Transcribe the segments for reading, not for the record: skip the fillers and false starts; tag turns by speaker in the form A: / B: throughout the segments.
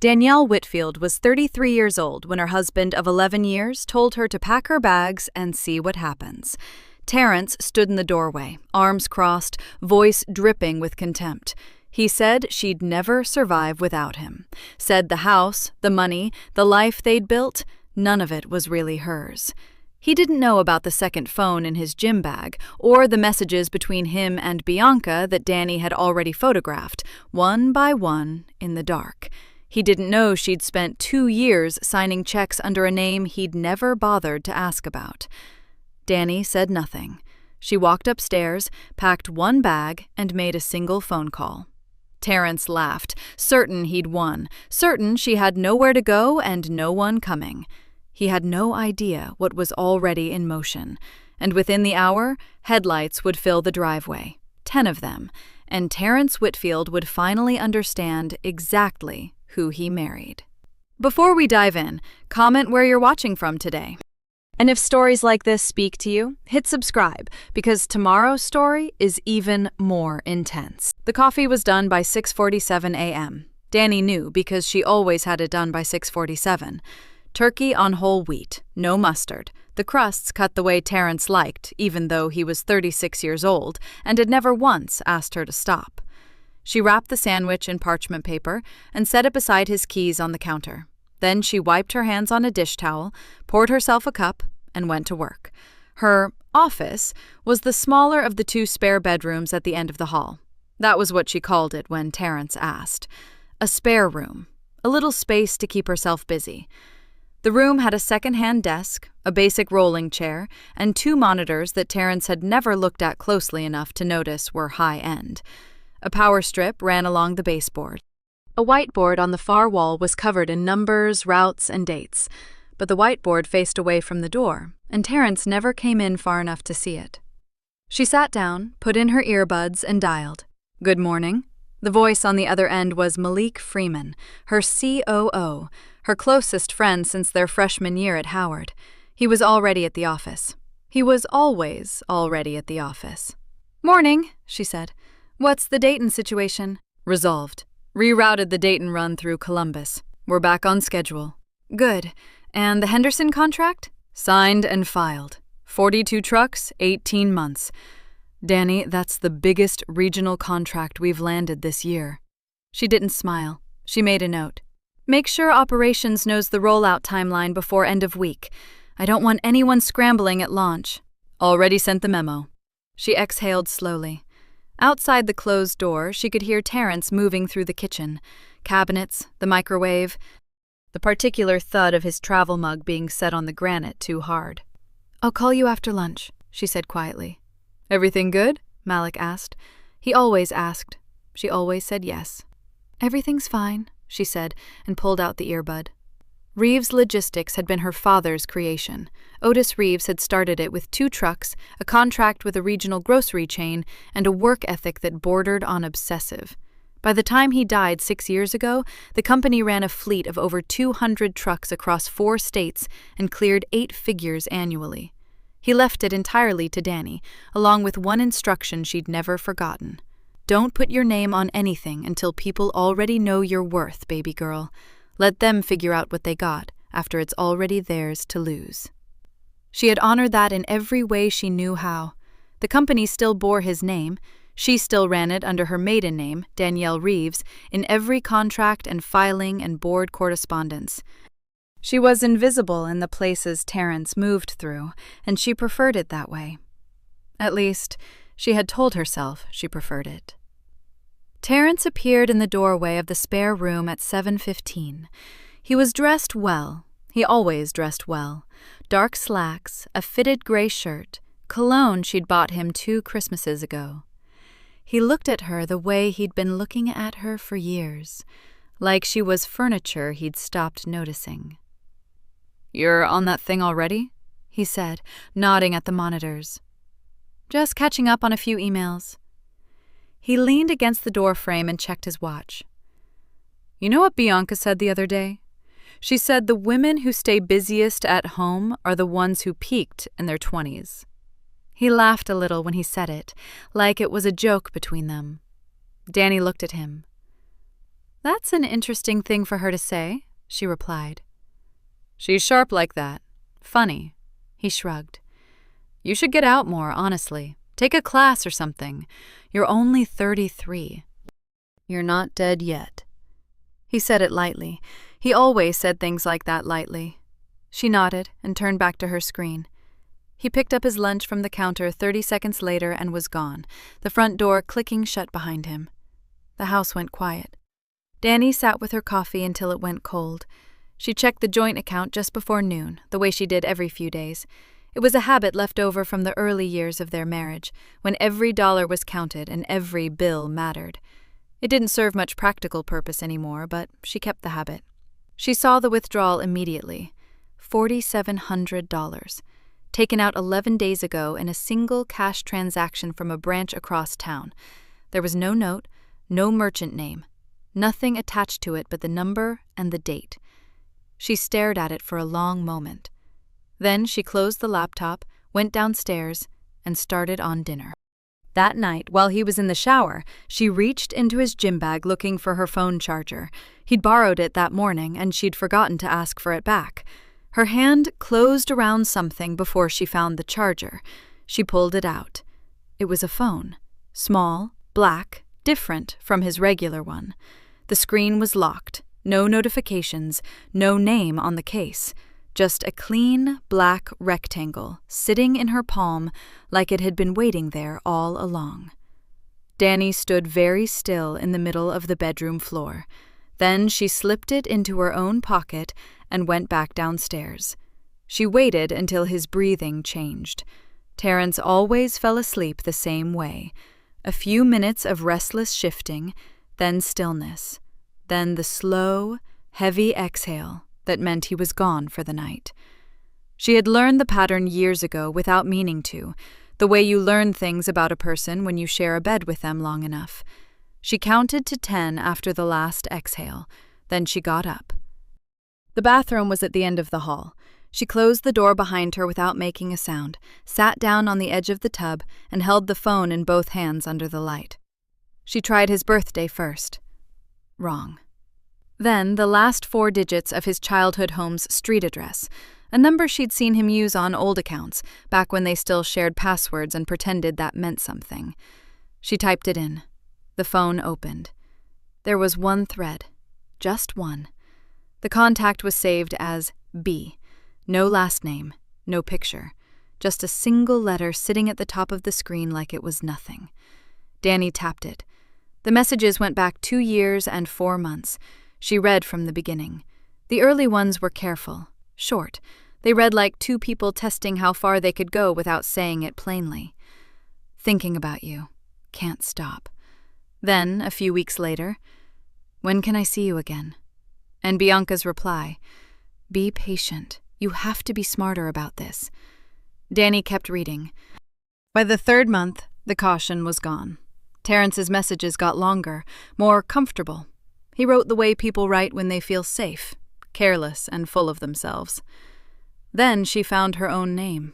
A: Danielle Whitfield was 33 years old when her husband of 11 years told her to pack her bags and see what happens. Terrence stood in the doorway, arms crossed, voice dripping with contempt. He said she'd never survive without him. Said the house, the money, the life they'd built, none of it was really hers. He didn't know about the second phone in his gym bag, or the messages between him and Bianca that Danny had already photographed, one by one, in the dark. He didn't know she'd spent 2 years signing checks under a name he'd never bothered to ask about. Danny said nothing. She walked upstairs, packed one bag, and made a single phone call. Terrence laughed, certain he'd won, certain she had nowhere to go and no one coming. He had no idea what was already in motion, and within the hour, headlights would fill the driveway, 10 of them, and Terrence Whitfield would finally understand exactly who he married. Before we dive in, comment where you're watching from today. And if stories like this speak to you, hit subscribe, because tomorrow's story is even more intense. The coffee was done by 6:47 a.m. Danny knew because she always had it done by 6:47. Turkey on whole wheat, no mustard. The crusts cut the way Terrence liked, even though he was 36 years old and had never once asked her to stop. She wrapped the sandwich in parchment paper and set it beside his keys on the counter. Then she wiped her hands on a dish towel, poured herself a cup, and went to work. Her office was the smaller of the 2 spare bedrooms at the end of the hall. That was what she called it when Terrence asked. A spare room, a little space to keep herself busy. The room had a second-hand desk, a basic rolling chair, and 2 monitors that Terrence had never looked at closely enough to notice were high-end. A power strip ran along the baseboard. A whiteboard on the far wall was covered in numbers, routes, and dates, but the whiteboard faced away from the door, and Terrence never came in far enough to see it. She sat down, put in her earbuds, and dialed. "Good morning." The voice on the other end was Malik Freeman, her COO, her closest friend since their freshman year at Howard. He was already at the office. He was always already at the office. "Morning," she said. "What's the Dayton situation?" "Resolved. Rerouted the Dayton run through Columbus. We're back on schedule." "Good. And the Henderson contract?" "Signed and filed. 42 trucks, 18 months. Danny, that's the biggest regional contract we've landed this year." She didn't smile. She made a note. "Make sure operations knows the rollout timeline before end of week. I don't want anyone scrambling at launch." "Already sent the memo." She exhaled slowly. Outside the closed door, she could hear Terrence moving through the kitchen. Cabinets, the microwave, the particular thud of his travel mug being set on the granite too hard. "I'll call you after lunch," she said quietly. "Everything good?" Malik asked. He always asked. She always said yes. "Everything's fine," she said, and pulled out the earbud. Reeves Logistics had been her father's creation. Otis Reeves had started it with 2 trucks, a contract with a regional grocery chain, and a work ethic that bordered on obsessive. By the time he died 6 years ago, the company ran a fleet of over 200 trucks across 4 states and cleared 8 figures annually. He left it entirely to Danny, along with one instruction she'd never forgotten. "Don't put your name on anything until people already know your worth, baby girl. Let them figure out what they got after it's already theirs to lose." She had honored that in every way she knew how. The company still bore his name. She still ran it under her maiden name, Danielle Reeves, in every contract and filing and board correspondence. She was invisible in the places Terrence moved through, and she preferred it that way. At least, she had told herself she preferred it. Terrence appeared in the doorway of the spare room at 7:15. He was dressed well. He always dressed well. Dark slacks, a fitted gray shirt, cologne she'd bought him 2 Christmases ago. He looked at her the way he'd been looking at her for years, like she was furniture he'd stopped noticing. "You're on that thing already?" he said, nodding at the monitors. "Just catching up on a few emails." He leaned against the doorframe and checked his watch. "You know what Bianca said the other day? She said the women who stay busiest at home are the ones who peaked in their 20s. He laughed a little when he said it, like it was a joke between them. Danny looked at him. "That's an interesting thing for her to say," she replied. "She's sharp like that. Funny." He shrugged. "You should get out more, honestly. Take a class or something. You're only 33. You're not dead yet." He said it lightly. He always said things like that lightly. She nodded and turned back to her screen. He picked up his lunch from the counter 30 seconds later and was gone, the front door clicking shut behind him. The house went quiet. Danny sat with her coffee until it went cold. She checked the joint account just before noon, the way she did every few days. It was a habit left over from the early years of their marriage, when every dollar was counted and every bill mattered. It didn't serve much practical purpose anymore, but she kept the habit. She saw the withdrawal immediately. $4,700. Taken out 11 days ago in a single cash transaction from a branch across town. There was no note, no merchant name, nothing attached to it but the number and the date. She stared at it for a long moment. Then she closed the laptop, went downstairs, and started on dinner. That night, while he was in the shower, she reached into his gym bag looking for her phone charger. He'd borrowed it that morning, and she'd forgotten to ask for it back. Her hand closed around something before she found the charger. She pulled it out. It was a phone. Small, black, different from his regular one. The screen was locked. No notifications, no name on the case. Just a clean, black rectangle sitting in her palm like it had been waiting there all along. Danny stood very still in the middle of the bedroom floor. Then she slipped it into her own pocket and went back downstairs. She waited until his breathing changed. Terrence always fell asleep the same way. A few minutes of restless shifting, then stillness, then the slow, heavy exhale that meant he was gone for the night. She had learned the pattern years ago without meaning to, the way you learn things about a person when you share a bed with them long enough. She counted to 10 after the last exhale, then she got up. The bathroom was at the end of the hall. She closed the door behind her without making a sound, sat down on the edge of the tub, and held the phone in both hands under the light. She tried his birthday first. Wrong. Then the last 4 digits of his childhood home's street address, a number she'd seen him use on old accounts, back when they still shared passwords and pretended that meant something. She typed it in. The phone opened. There was one thread. Just one. The contact was saved as B. No last name, no picture. Just a single letter sitting at the top of the screen like it was nothing. Danny tapped it. The messages went back 2 years and 4 months. She read from the beginning. The early ones were careful, short. They read like 2 people testing how far they could go without saying it plainly. Thinking about you. Can't stop. Then, a few weeks later, when can I see you again? And Bianca's reply, be patient. You have to be smarter about this. Danny kept reading. By the 3rd month, the caution was gone. Terrence's messages got longer, more comfortable. He wrote the way people write when they feel safe, careless and full of themselves. Then she found her own name.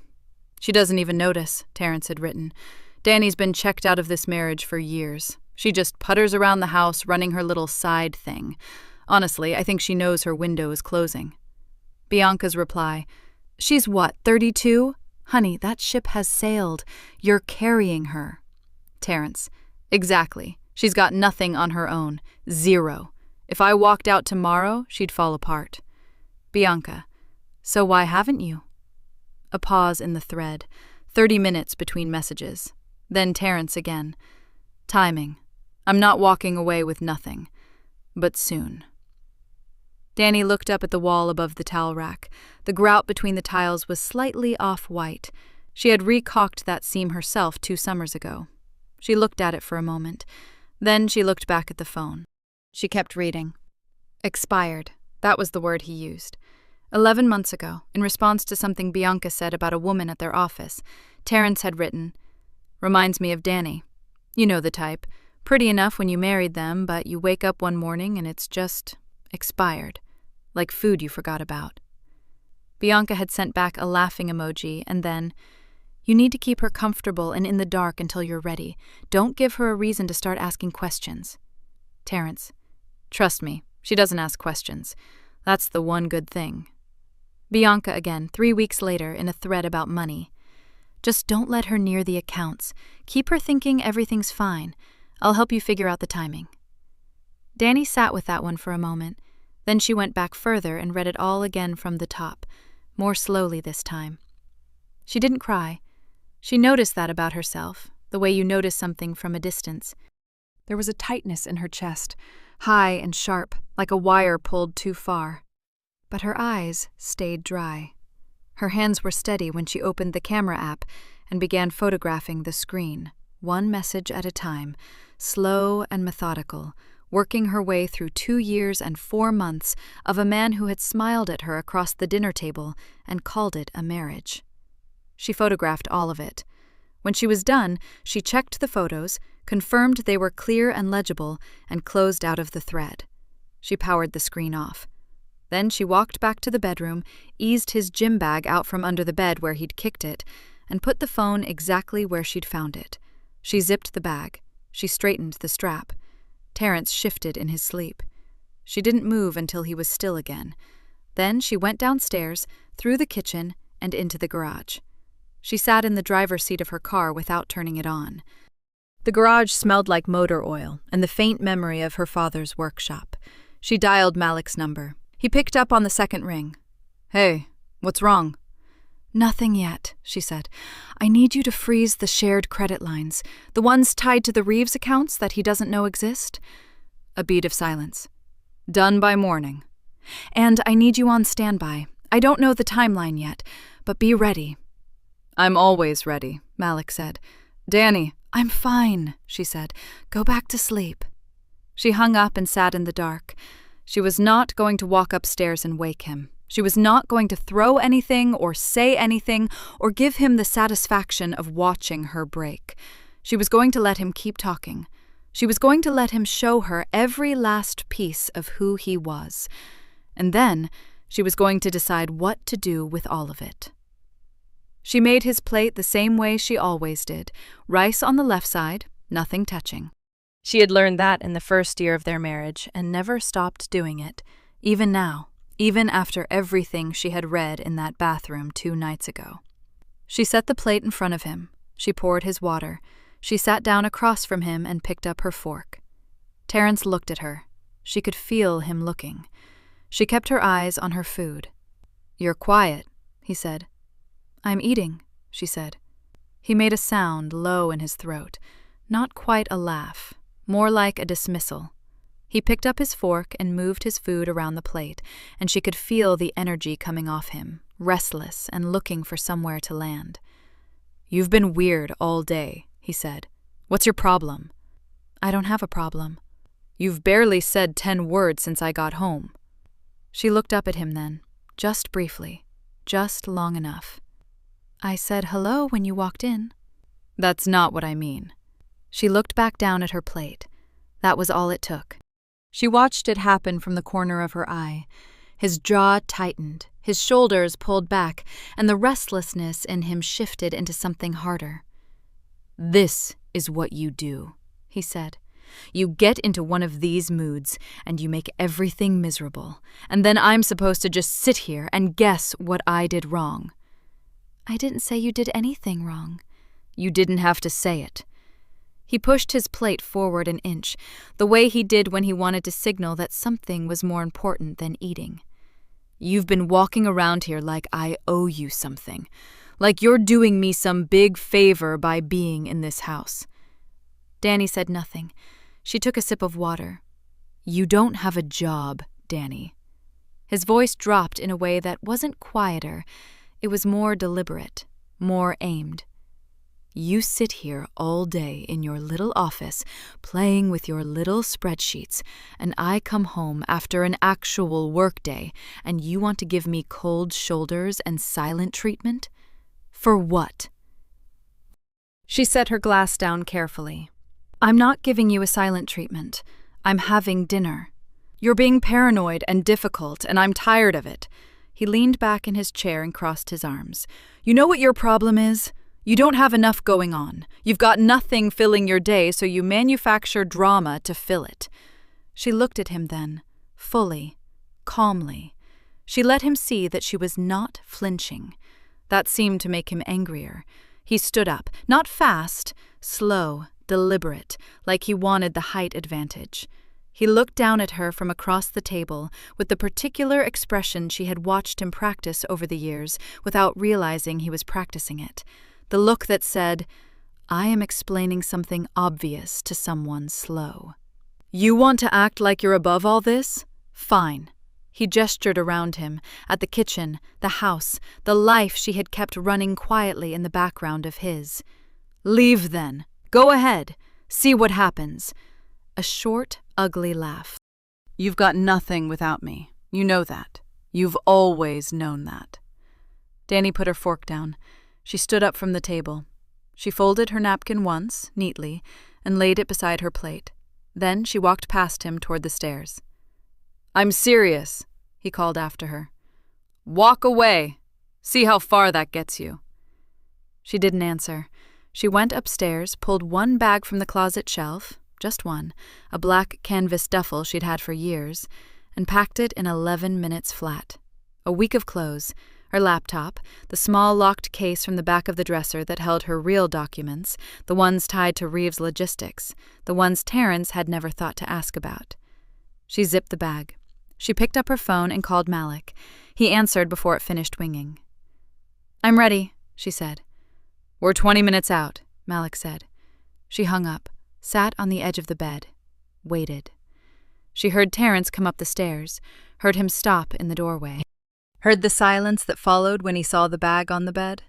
A: She doesn't even notice, Terrence had written. Danny's been checked out of this marriage for years. She just putters around the house running her little side thing. Honestly, I think she knows her window is closing. Bianca's reply, she's what, 32? Honey, that ship has sailed. You're carrying her. Terrence, exactly. She's got nothing on her own. 0. If I walked out tomorrow, she'd fall apart. Bianca, so why haven't you? A pause in the thread. 30 minutes between messages. Then Terrence again. Timing. I'm not walking away with nothing. But soon. Danny looked up at the wall above the towel rack. The grout between the tiles was slightly off-white. She had recaulked that seam herself 2 summers ago. She looked at it for a moment. Then she looked back at the phone. She kept reading. Expired. That was the word he used. 11 months ago, in response to something Bianca said about a woman at their office, Terrence had written, reminds me of Danny. You know the type. Pretty enough when you married them, but you wake up one morning and it's just expired. Like food you forgot about. Bianca had sent back a laughing emoji and then, you need to keep her comfortable and in the dark until you're ready. Don't give her a reason to start asking questions. Terrence, Trust me, she doesn't ask questions. That's the one good thing. Bianca again, 3 weeks later, in a thread about money. Just don't let her near the accounts. Keep her thinking everything's fine. I'll help you figure out the timing. Danny sat with that one for a moment. Then she went back further and read it all again from the top, more slowly this time. She didn't cry. She noticed that about herself, the way you notice something from a distance. There was a tightness in her chest, high and sharp, like a wire pulled too far. But her eyes stayed dry. Her hands were steady when she opened the camera app and began photographing the screen, one message at a time, slow and methodical, working her way through 2 years and 4 months of a man who had smiled at her across the dinner table and called it a marriage. She photographed all of it. When she was done, she checked the photos, confirmed they were clear and legible, and closed out of the thread. She powered the screen off. Then she walked back to the bedroom, eased his gym bag out from under the bed where he'd kicked it, and put the phone exactly where she'd found it. She zipped the bag. She straightened the strap. Terrence shifted in his sleep. She didn't move until he was still again. Then she went downstairs, through the kitchen, and into the garage. She sat in the driver's seat of her car without turning it on. The garage smelled like motor oil and the faint memory of her father's workshop. She dialed Malik's number. He picked up on the second ring. "Hey, what's wrong?" "Nothing yet," she said. "I need you to freeze the shared credit lines, the ones tied to the Reeves accounts that he doesn't know exist." A beat of silence. "Done by morning." "And I need you on standby. I don't know the timeline yet, but be ready." "I'm always ready," Malik said. "Danny." "I'm fine," she said. "Go back to sleep." She hung up and sat in the dark. She was not going to walk upstairs and wake him. She was not going to throw anything or say anything or give him the satisfaction of watching her break. She was going to let him keep talking. She was going to let him show her every last piece of who he was. And then she was going to decide what to do with all of it. She made his plate the same way she always did, rice on the left side, nothing touching. She had learned that in the first year of their marriage and never stopped doing it, even now, even after everything she had read in that bathroom 2 nights ago. She set the plate in front of him. She poured his water. She sat down across from him and picked up her fork. Terrence looked at her. She could feel him looking. She kept her eyes on her food. "You're quiet," he said. "I'm eating," she said. He made a sound low in his throat, not quite a laugh, more like a dismissal. He picked up his fork and moved his food around the plate, and she could feel the energy coming off him, restless and looking for somewhere to land. "You've been weird all day," he said. "What's your problem?" "I don't have a problem." "You've barely said 10 words since I got home." She looked up at him then, just briefly, just long enough. "I said hello when you walked in." "That's not what I mean." She looked back down at her plate. That was all it took. She watched it happen from the corner of her eye. His jaw tightened, his shoulders pulled back, and the restlessness in him shifted into something harder. "This is what you do," he said. "You get into one of these moods, and you make everything miserable, and then I'm supposed to just sit here and guess what I did wrong." "I didn't say you did anything wrong." "You didn't have to say it." He pushed his plate forward an inch, the way he did when he wanted to signal that something was more important than eating. "You've been walking around here like I owe you something, like you're doing me some big favor by being in this house." Danny said nothing. She took a sip of water. "You don't have a job, Danny." His voice dropped in a way that wasn't quieter. It was more deliberate, more aimed. "You sit here all day in your little office, playing with your little spreadsheets, and I come home after an actual workday, and you want to give me cold shoulders and silent treatment? For what?" She set her glass down carefully. "I'm not giving you a silent treatment. I'm having dinner. You're being paranoid and difficult, and I'm tired of it." He leaned back in his chair and crossed his arms. "You know what your problem is? You don't have enough going on. You've got nothing filling your day, so you manufacture drama to fill it." She looked at him then, fully, calmly. She let him see that she was not flinching. That seemed to make him angrier. He stood up, not fast, slow, deliberate, like he wanted the height advantage. He looked down at her from across the table with the particular expression she had watched him practice over the years without realizing he was practicing it. The look that said, "I am explaining something obvious to someone slow." "You want to act like you're above all this? Fine." He gestured around him, at the kitchen, the house, the life she had kept running quietly in the background of his. "Leave then. Go ahead. See what happens." A short, ugly laugh. "You've got nothing without me. You know that. You've always known that." Danny put her fork down. She stood up from the table. She folded her napkin once, neatly, and laid it beside her plate. Then she walked past him toward the stairs. "I'm serious," he called after her. "Walk away. See how far that gets you." She didn't answer. She went upstairs, pulled one bag from the closet shelf, just one, a black canvas duffel she'd had for years, and packed it in 11 minutes flat. A week of clothes, her laptop, the small locked case from the back of the dresser that held her real documents, the ones tied to Reeves' logistics, the ones Terrence had never thought to ask about. She zipped the bag. She picked up her phone and called Malik. He answered before it finished ringing. "I'm ready," she said. "We're 20 minutes out," Malik said. She hung up, sat on the edge of the bed, waited. She heard Terrence come up the stairs, heard him stop in the doorway. Heard the silence that followed when he saw the bag on the bed.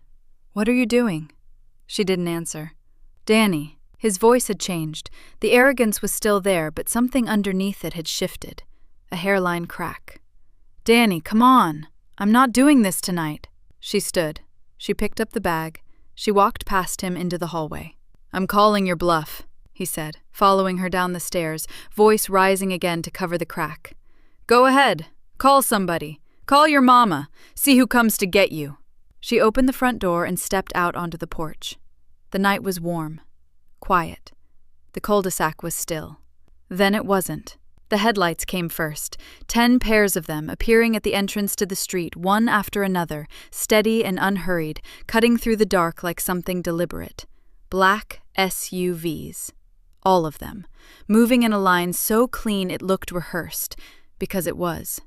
A: "What are you doing?" She didn't answer. "Danny." His voice had changed. The arrogance was still there, but something underneath it had shifted. A hairline crack. "Danny, come on. I'm not doing this tonight." She stood. She picked up the bag. She walked past him into the hallway. "I'm calling your bluff," he said, following her down the stairs, voice rising again to cover the crack. "Go ahead. Call somebody. Call your mama. See who comes to get you." She opened the front door and stepped out onto the porch. The night was warm, quiet. The cul-de-sac was still. Then it wasn't. The headlights came first, 10 pairs of them appearing at the entrance to the street, one after another, steady and unhurried, cutting through the dark like something deliberate. Black SUVs. All of them, moving in a line so clean it looked rehearsed, because it was.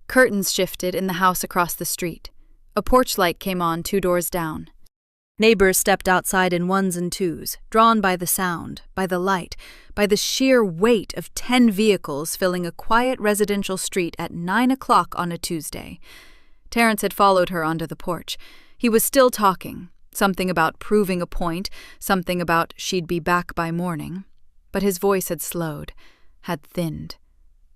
A: Curtains shifted in the house across the street. A porch light came on 2 doors down. Neighbors stepped outside in ones and twos, drawn by the sound, by the light, by the sheer weight of 10 vehicles filling a quiet residential street at 9 o'clock on a Tuesday. Terrence had followed her onto the porch. He was still talking, something about proving a point, something about she'd be back by morning. But his voice had slowed, had thinned.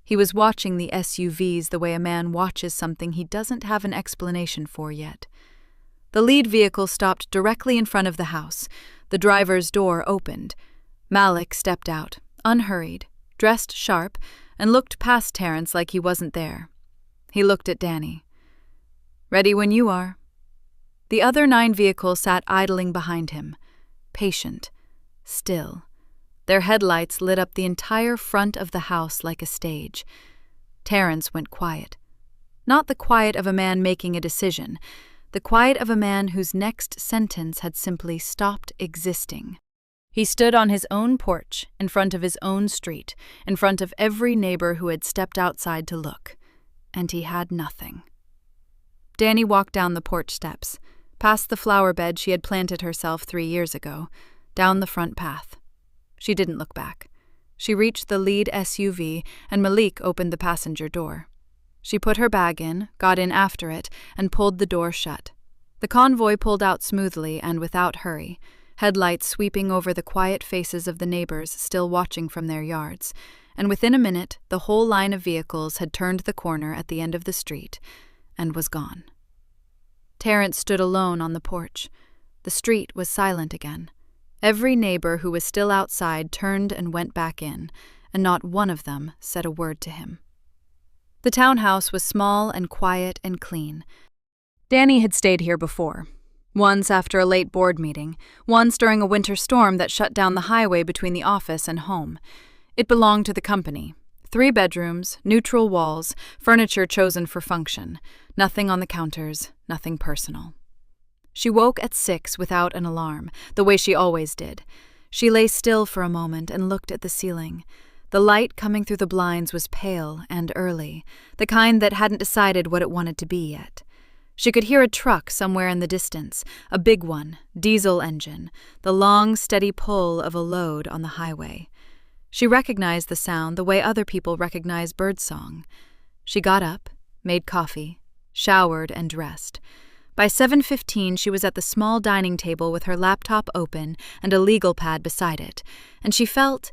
A: He was watching the SUVs the way a man watches something he doesn't have an explanation for yet. The lead vehicle stopped directly in front of the house. The driver's door opened. Malik stepped out, unhurried, dressed sharp, and looked past Terrence like he wasn't there. He looked at Danny. "Ready when you are." The other 9 vehicles sat idling behind him, patient, still. Their headlights lit up the entire front of the house like a stage. Terrence went quiet. Not the quiet of a man making a decision, the quiet of a man whose next sentence had simply stopped existing. He stood on his own porch, in front of his own street, in front of every neighbor who had stepped outside to look, and he had nothing. Danny walked down the porch steps, past the flower bed she had planted herself 3 years ago, down the front path. She didn't look back. She reached the lead SUV, and Malik opened the passenger door. She put her bag in, got in after it, and pulled the door shut. The convoy pulled out smoothly and without hurry, headlights sweeping over the quiet faces of the neighbors still watching from their yards, and within a minute the whole line of vehicles had turned the corner at the end of the street and was gone. Terrence stood alone on the porch. The street was silent again. Every neighbor who was still outside turned and went back in, and not one of them said a word to him. The townhouse was small and quiet and clean. Danny had stayed here before. Once after a late board meeting, once during a winter storm that shut down the highway between the office and home. It belonged to the company. 3 bedrooms, neutral walls, furniture chosen for function. Nothing on the counters, nothing personal. She woke at 6 without an alarm, the way she always did. She lay still for a moment and looked at the ceiling. The light coming through the blinds was pale and early, the kind that hadn't decided what it wanted to be yet. She could hear a truck somewhere in the distance, a big one, diesel engine, the long, steady pull of a load on the highway. She recognized the sound the way other people recognize birdsong. She got up, made coffee, showered, and dressed. By 7:15, she was at the small dining table with her laptop open and a legal pad beside it, and she felt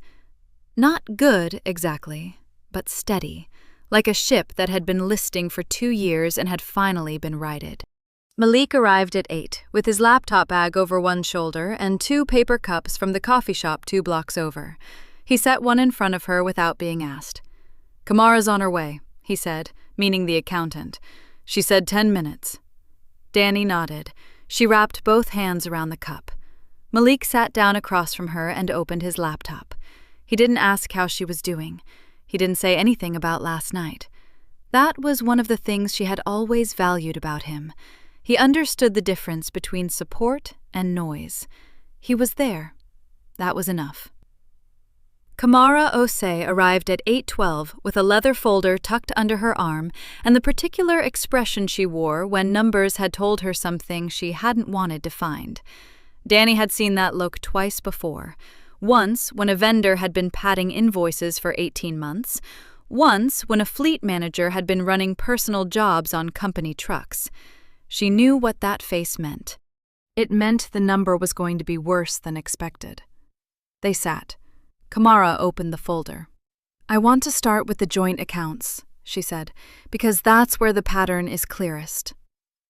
A: not good exactly, but steady, like a ship that had been listing for 2 years and had finally been righted. Malik arrived at 8, with his laptop bag over one shoulder and 2 paper cups from the coffee shop 2 blocks over. He set one in front of her without being asked. "Kamara's on her way," he said, meaning the accountant. "She said 10 minutes. Danny nodded. She wrapped both hands around the cup. Malik sat down across from her and opened his laptop. He didn't ask how she was doing. He didn't say anything about last night. That was one of the things she had always valued about him. He understood the difference between support and noise. He was there. That was enough. Kamara Osei arrived at 8:12 with a leather folder tucked under her arm and the particular expression she wore when numbers had told her something she hadn't wanted to find. Danny had seen that look twice before. Once when a vendor had been padding invoices for 18 months. Once when a fleet manager had been running personal jobs on company trucks. She knew what that face meant. It meant the number was going to be worse than expected. They sat. Kamara opened the folder. "I want to start with the joint accounts," she said, "because that's where the pattern is clearest."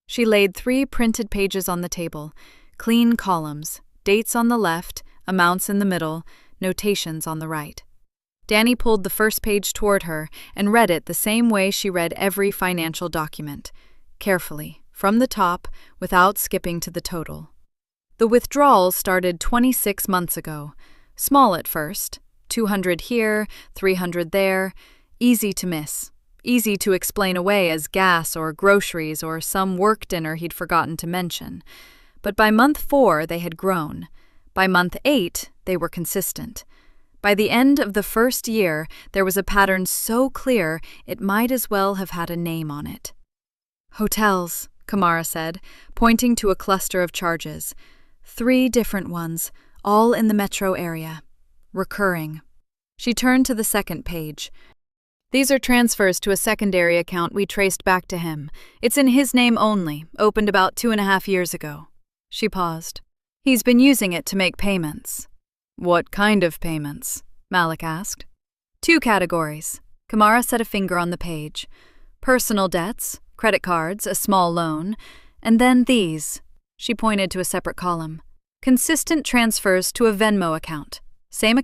A: She laid 3 printed pages on the table, clean columns, dates on the left, amounts in the middle, notations on the right. Danny pulled the first page toward her and read it the same way she read every financial document, carefully, from the top, without skipping to the total. The withdrawals started 26 months ago. Small at first, 200 here, 300 there, easy to miss, easy to explain away as gas or groceries or some work dinner he'd forgotten to mention. But by month 4, they had grown. By month 8, they were consistent. By the end of the first year, there was a pattern so clear it might as well have had a name on it. "Hotels," Kamara said, pointing to a cluster of charges. 3 different ones, all in the metro area. Recurring. She turned to the second page. "These are transfers to a secondary account we traced back to him. It's in his name only, opened about 2.5 years ago." She paused. "He's been using it to make payments." "What kind of payments?" Malik asked. 2 categories. Kamara set a finger on the page. Personal debts, credit cards, a small loan, and then these. She pointed to a separate column. Consistent transfers to a Venmo account. Same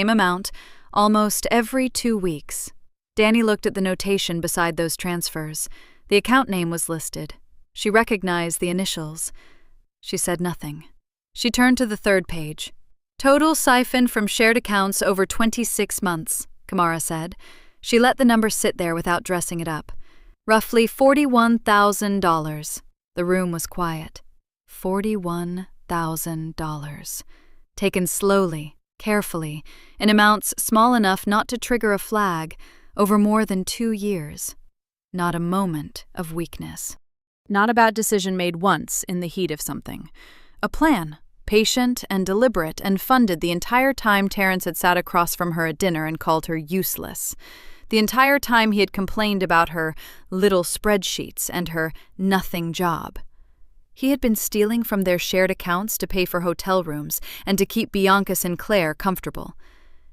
A: amount, almost every 2 weeks. Danny looked at the notation beside those transfers. The account name was listed. She recognized the initials. She said nothing. She turned to the third page. "Total siphoned from shared accounts over 26 months, Kamara said. She let the number sit there without dressing it up. Roughly $41,000. The room was quiet. $41,000. Taken slowly, carefully, in amounts small enough not to trigger a flag, over more than 2 years. Not a moment of weakness. Not a bad decision made once in the heat of something. A plan, patient and deliberate, and funded the entire time Terrence had sat across from her at dinner and called her useless. The entire time he had complained about her little spreadsheets and her nothing job. He had been stealing from their shared accounts to pay for hotel rooms and to keep Bianca Sinclair comfortable.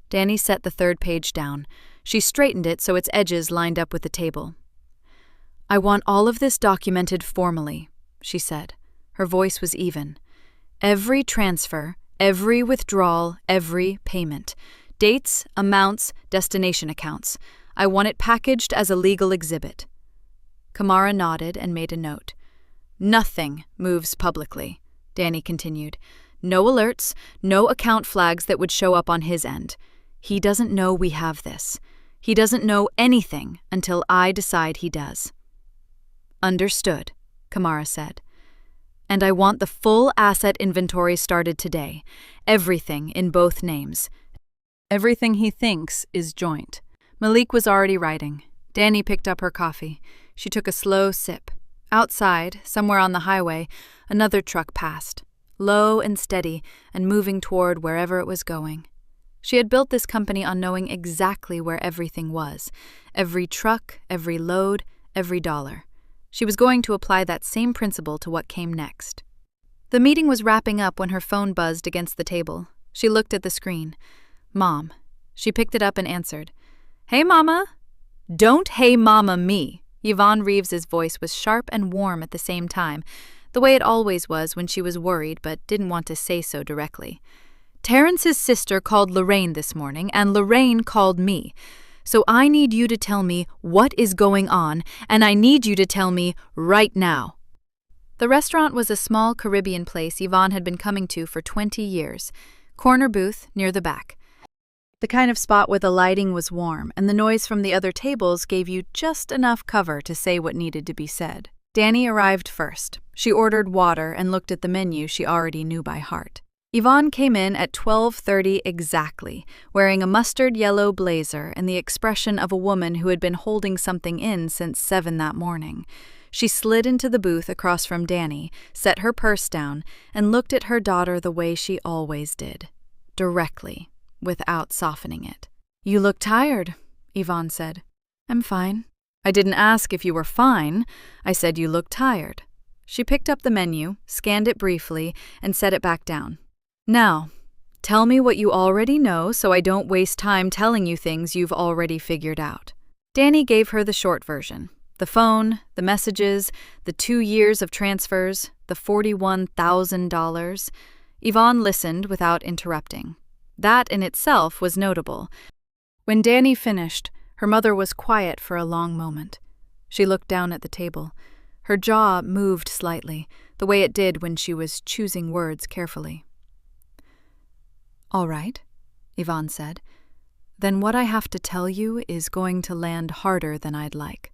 A: Danny set the third page down. She straightened it so its edges lined up with the table. "I want all of this documented formally," she said. Her voice was even. "Every transfer, every withdrawal, every payment. Dates, amounts, destination accounts. I want it packaged as a legal exhibit." Kamara nodded and made a note. "Nothing moves publicly," Danny continued. "No alerts, no account flags that would show up on his end. He doesn't know we have this. He doesn't know anything until I decide he does." "Understood," Kamara said. "And I want the full asset inventory started today. Everything in both names. Everything he thinks is joint." Malik was already writing. Danny picked up her coffee. She took a slow sip. Outside, somewhere on the highway, another truck passed, low and steady and moving toward wherever it was going. She had built this company on knowing exactly where everything was, every truck, every load, every dollar. She was going to apply that same principle to what came next. The meeting was wrapping up when her phone buzzed against the table. She looked at the screen. Mom. She picked it up and answered. "Hey, Mama." "Don't hey Mama me." Yvonne Reeves's voice was sharp and warm at the same time, the way it always was when she was worried but didn't want to say so directly. "Terrence's sister called Lorraine this morning, and Lorraine called me. So I need you to tell me what is going on, and I need you to tell me right now." The restaurant was a small Caribbean place Yvonne had been coming to for 20 years. Corner booth near the back. The kind of spot where the lighting was warm and the noise from the other tables gave you just enough cover to say what needed to be said. Danny arrived first. She ordered water and looked at the menu she already knew by heart. Yvonne came in at 12:30 exactly, wearing a mustard yellow blazer and the expression of a woman who had been holding something in since 7 that morning. She slid into the booth across from Danny, set her purse down, and looked at her daughter the way she always did, directly, without softening it. "You look tired," Yvonne said. "I'm fine." "I didn't ask if you were fine. I said you look tired." She picked up the menu, scanned it briefly, and set it back down. "Now, tell me what you already know so I don't waste time telling you things you've already figured out." Danny gave her the short version. The phone, the messages, the 2 years of transfers, the $41,000. Yvonne listened without interrupting. That in itself was notable. When Danny finished, her mother was quiet for a long moment. She looked down at the table. Her jaw moved slightly, the way it did when she was choosing words carefully. "All right," Yvonne said. "Then what I have to tell you is going to land harder than I'd like."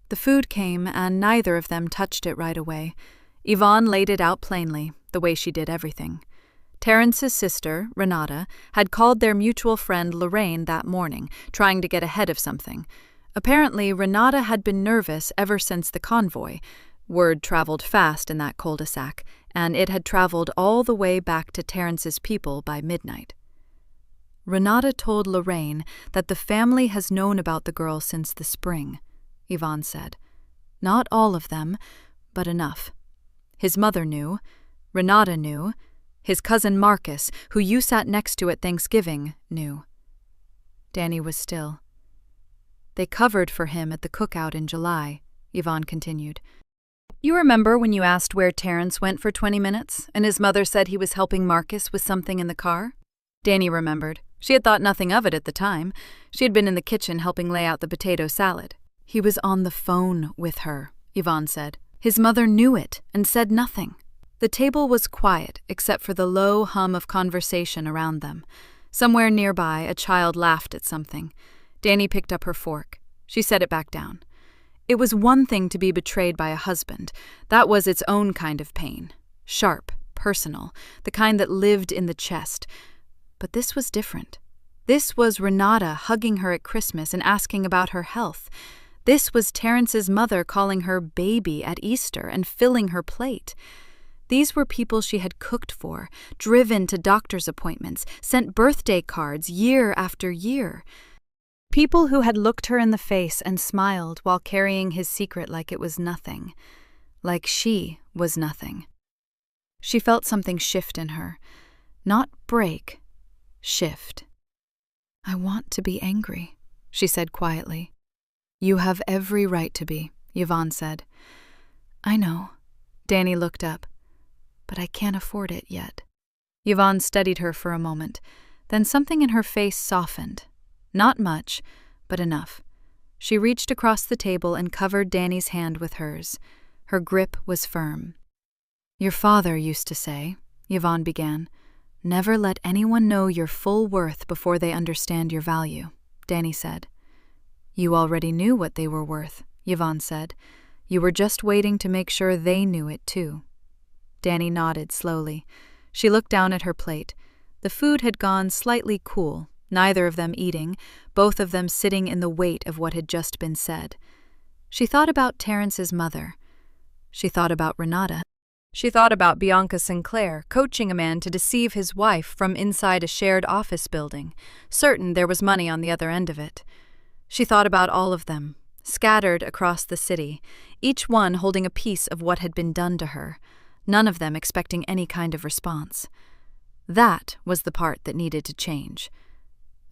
A: The food came, and neither of them touched it right away. Yvonne laid it out plainly, the way she did everything. Terrence's sister, Renata, had called their mutual friend Lorraine that morning, trying to get ahead of something. Apparently, Renata had been nervous ever since the convoy. Word traveled fast in that cul-de-sac, and it had traveled all the way back to Terrence's people by midnight. Renata told Lorraine that the family has known about the girl since the spring, Yvonne said. Not all of them, but enough. His mother knew. Renata knew. His cousin Marcus, who you sat next to at Thanksgiving, knew. Danny was still. "They covered for him at the cookout in July," Yvonne continued. "You remember when you asked where Terrence went for 20 minutes, and his mother said he was helping Marcus with something in the car?" Danny remembered. She had thought nothing of it at the time. She had been in the kitchen helping lay out the potato salad. "He was on the phone with her," Yvonne said. "His mother knew it and said nothing." The table was quiet except for the low hum of conversation around them. Somewhere nearby, a child laughed at something. Danny picked up her fork. She set it back down. It was one thing to be betrayed by a husband. That was its own kind of pain. Sharp, personal, the kind that lived in the chest. But this was different. This was Renata hugging her at Christmas and asking about her health. This was Terrence's mother calling her baby at Easter and filling her plate. These were people she had cooked for, driven to doctor's appointments, sent birthday cards year after year. People who had looked her in the face and smiled while carrying his secret like it was nothing. Like she was nothing. She felt something shift in her. Not break. Shift. "I want to be angry," she said quietly. "You have every right to be," Yvonne said. "I know." Danny looked up. "But I can't afford it yet." Yvonne studied her for a moment. Then something in her face softened. Not much, but enough. She reached across the table and covered Danny's hand with hers. Her grip was firm. "Your father used to say," Yvonne began, "never let anyone know your full worth before they understand your value. Danny said. You already knew what they were worth, Yvonne said. You were just waiting to make sure they knew it too. Danny nodded slowly. She looked down at her plate. The food had gone slightly cool, neither of them eating, both of them sitting in the weight of what had just been said. She thought about Terrence's mother. She thought about Renata. She thought about Bianca Sinclair coaching a man to deceive his wife from inside a shared office building, certain there was money on the other end of it. She thought about all of them, scattered across the city, each one holding a piece of what had been done to her, none of them expecting any kind of response. That was the part that needed to change.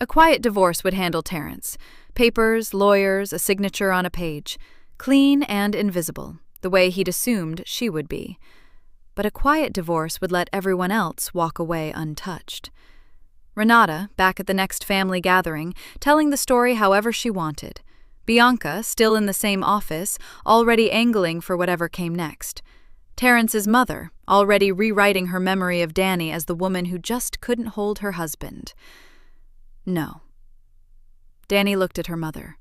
A: A quiet divorce would handle Terrence. Papers, lawyers, a signature on a page. Clean and invisible, the way he'd assumed she would be. But a quiet divorce would let everyone else walk away untouched. Renata, back at the next family gathering, telling the story however she wanted. Bianca, still in the same office, already angling for whatever came next. Terrence's mother, already rewriting her memory of Danny as the woman who just couldn't hold her husband. No. Danny looked at her mother.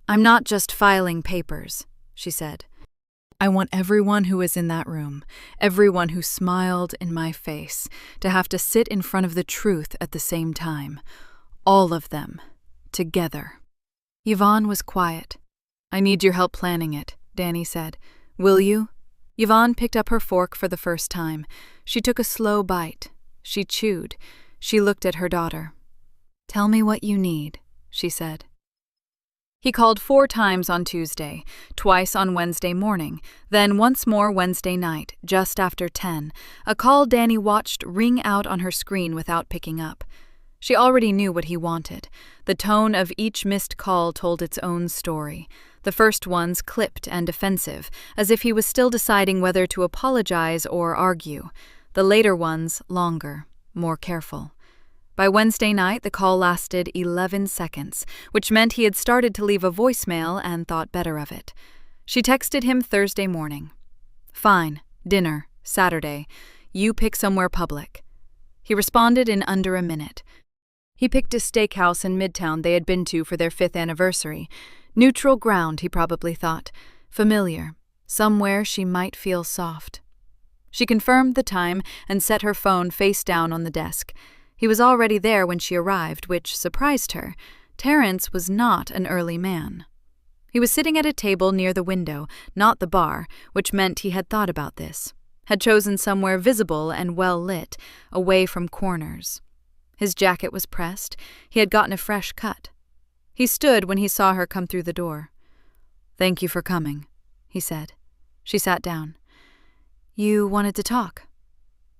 A: I'm not just filing papers, she said. I want everyone who was in that room, everyone who smiled in my face, to have to sit in front of the truth at the same time. All of them. Together. Yvonne was quiet. I need your help planning it, Danny said. Will you? Yvonne picked up her fork for the first time. She took a slow bite. She chewed. She looked at her daughter. Tell me what you need, she said. He called 4 times on Tuesday, twice on Wednesday morning, then once more Wednesday night, just after 10, a call Danny watched ring out on her screen without picking up. She already knew what he wanted. The tone of each missed call told its own story. The first ones clipped and defensive, as if he was still deciding whether to apologize or argue. The later ones longer, more careful. By Wednesday night, the call lasted 11 seconds, which meant he had started to leave a voicemail and thought better of it. She texted him Thursday morning. Fine, dinner, Saturday. You pick somewhere public. He responded in under a minute. He picked a steakhouse in Midtown they had been to for their 5th anniversary. Neutral ground, he probably thought. Familiar. Somewhere she might feel soft. She confirmed the time and set her phone face down on the desk. He was already there when she arrived, which surprised her. Terrence was not an early man. He was sitting at a table near the window, not the bar, which meant he had thought about this, had chosen somewhere visible and well lit, away from corners. His jacket was pressed. He had gotten a fresh cut. He stood when he saw her come through the door. Thank you for coming, he said. She sat down. You wanted to talk?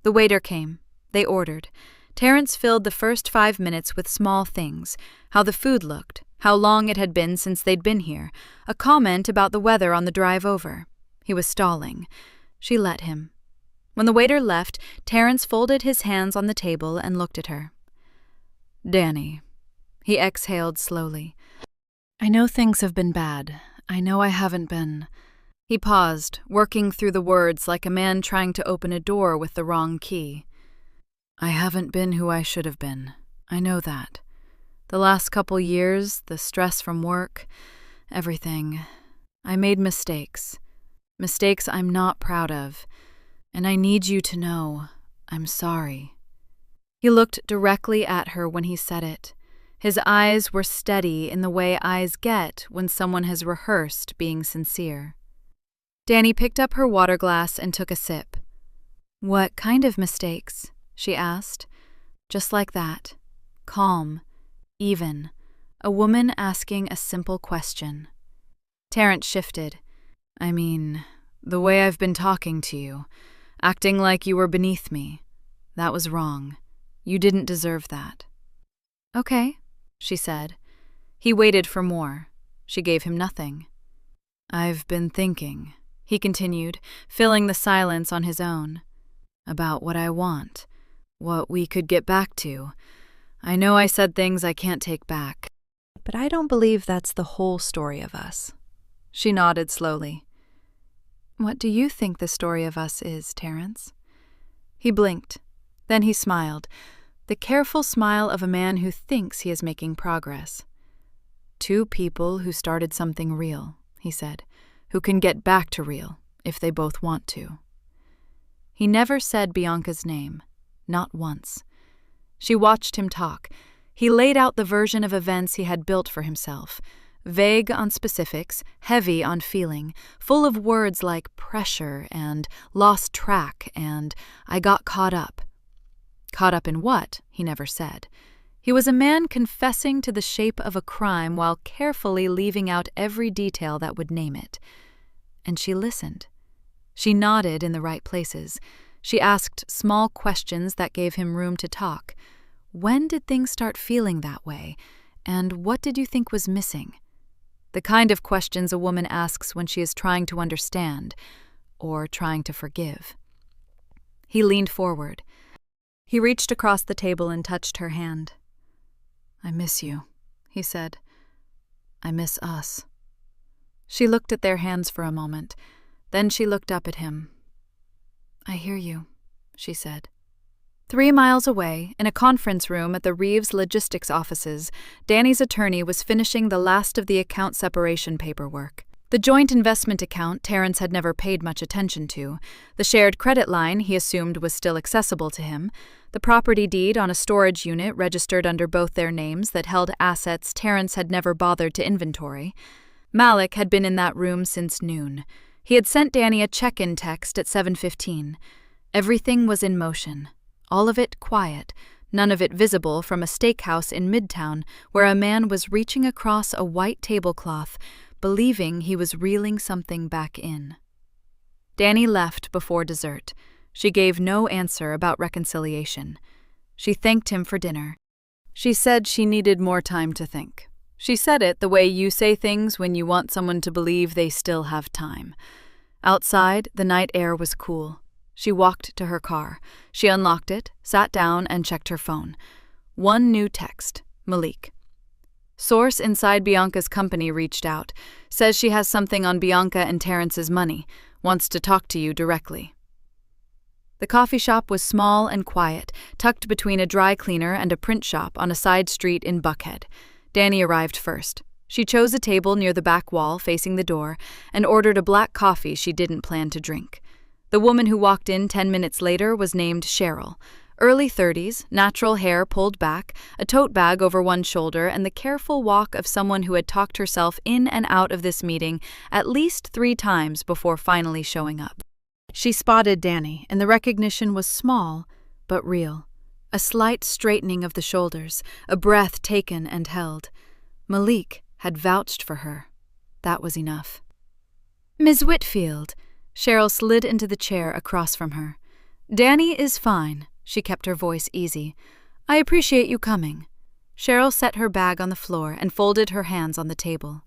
A: The waiter came. They ordered. Terrence filled the first 5 minutes with small things, how the food looked, how long it had been since they'd been here, a comment about the weather on the drive over. He was stalling. She let him. When the waiter left, Terrence folded his hands on the table and looked at her. Danny. He exhaled slowly. I know things have been bad. I know I haven't been. He paused, working through the words like a man trying to open a door with the wrong key. I haven't been who I should have been. I know that. The last couple years, the stress from work, everything. I made mistakes. Mistakes I'm not proud of. And I need you to know I'm sorry. He looked directly at her when he said it. His eyes were steady in the way eyes get when someone has rehearsed being sincere. Danny picked up her water glass and took a sip. What kind of mistakes? She asked. Just like that. Calm. Even. A woman asking a simple question. Terrence shifted. I mean, the way I've been talking to you. Acting like you were beneath me. That was wrong. You didn't deserve that. Okay, she said. He waited for more. She gave him nothing. I've been thinking, he continued, filling the silence on his own, about what I want. What we could get back to. I know I said things I can't take back, but I don't believe that's the whole story of us. She nodded slowly. What do you think the story of us is, Terrence? He blinked. Then he smiled, the careful smile of a man who thinks he is making progress. Two people who started something real, he said, who can get back to real if they both want to. He never said Bianca's name, not once. She watched him talk. He laid out the version of events he had built for himself, vague on specifics, heavy on feeling, full of words like pressure and lost track and I got caught up. Caught up in what? He never said. He was a man confessing to the shape of a crime while carefully leaving out every detail that would name it. And she listened. She nodded in the right places. She asked small questions that gave him room to talk. When did things start feeling that way? And what did you think was missing? The kind of questions a woman asks when she is trying to understand or trying to forgive. He leaned forward. He reached across the table and touched her hand. "I miss you," he said. "I miss us." She looked at their hands for a moment. Then she looked up at him. "I hear you," she said. 3 miles away, in a conference room at the Reeves Logistics offices, Danny's attorney was finishing the last of the account separation paperwork. The joint investment account Terrence had never paid much attention to, the shared credit line he assumed was still accessible to him, the property deed on a storage unit registered under both their names that held assets Terrence had never bothered to inventory. Malik had been in that room since noon. He had sent Danny a check-in text at 7:15. Everything was in motion. All of it quiet, none of it visible from a steakhouse in Midtown where a man was reaching across a white tablecloth, believing he was reeling something back in. Danny left before dessert. She gave no answer about reconciliation. She thanked him for dinner. She said she needed more time to think. She said it the way you say things when you want someone to believe they still have time. Outside, the night air was cool. She walked to her car. She unlocked it, sat down, and checked her phone. One new text, Malik. Source inside Bianca's company reached out, says she has something on Bianca and Terrence's money, wants to talk to you directly. The coffee shop was small and quiet, tucked between a dry cleaner and a print shop on a side street in Buckhead. Danny arrived first. She chose a table near the back wall facing the door and ordered a black coffee she didn't plan to drink. The woman who walked in 10 minutes later was named Cheryl. Early 30s, natural hair pulled back, a tote bag over one shoulder, and the careful walk of someone who had talked herself in and out of this meeting at least 3 times before finally showing up. She spotted Danny, and the recognition was small, but real. A slight straightening of the shoulders, a breath taken and held. Malik had vouched for her. That was enough. "Ms. Whitfield." Cheryl slid into the chair across from her. "Danny is fine." She kept her voice easy. "I appreciate you coming." Cheryl set her bag on the floor and folded her hands on the table.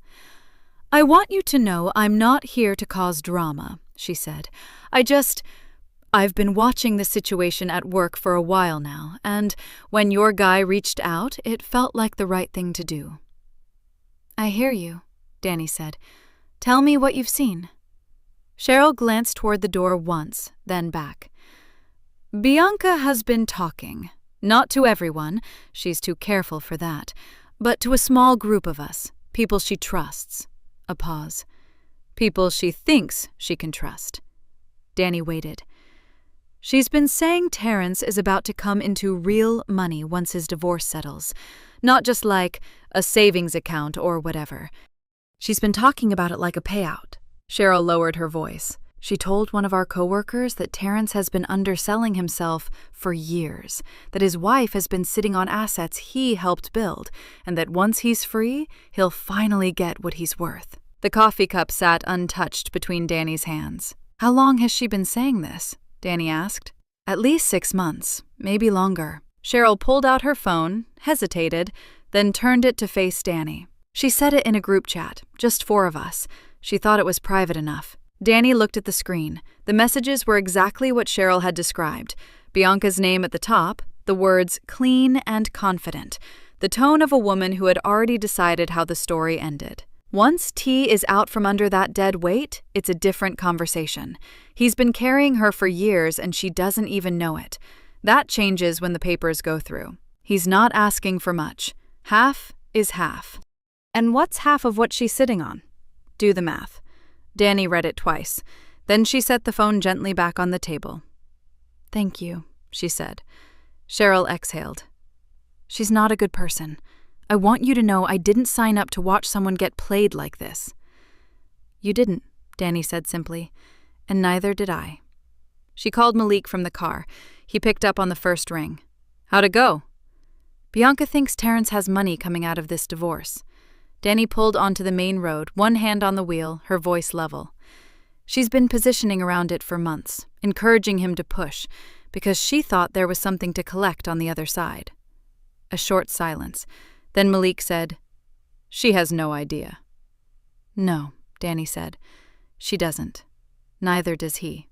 A: "I want you to know I'm not here to cause drama," she said. I've been watching the situation at work for a while now, and when your guy reached out, it felt like the right thing to do." "I hear you," Danny said. "Tell me what you've seen." Cheryl glanced toward the door once, then back. "Bianca has been talking. Not to everyone, she's too careful for that, but to a small group of us, people she trusts." A pause. "People she thinks she can trust." Danny waited. "She's been saying Terrence is about to come into real money once his divorce settles, not just like a savings account or whatever. She's been talking about it like a payout." Cheryl lowered her voice. "She told one of our coworkers that Terrence has been underselling himself for years, that his wife has been sitting on assets he helped build, and that once he's free, he'll finally get what he's worth." The coffee cup sat untouched between Danny's hands. "How long has she been saying this?" Danny asked. "At least 6 months, maybe longer." Cheryl pulled out her phone, hesitated, then turned it to face Danny. "She said it in a group chat, just 4 of us. She thought it was private enough." Danny looked at the screen. The messages were exactly what Cheryl had described. Bianca's name at the top, the words clean and confident, the tone of a woman who had already decided how the story ended. Once T is out from under that dead weight, it's a different conversation. He's been carrying her for years and she doesn't even know it. That changes when the papers go through. He's not asking for much. Half is half. And what's half of what she's sitting on? Do the math. Danny read it twice. Then she set the phone gently back on the table. Thank you, she said. Cheryl exhaled. She's not a good person. I want you to know I didn't sign up to watch someone get played like this. You didn't, Danny said simply, and neither did I. She called Malik from the car. He picked up on the first ring. How'd it go? Bianca thinks Terrence has money coming out of this divorce. Danny pulled onto the main road, one hand on the wheel, her voice level. She's been positioning around it for months, encouraging him to push, because she thought there was something to collect on the other side. A short silence. Then Malik said, She has no idea. No, Danny said. She doesn't. Neither does he.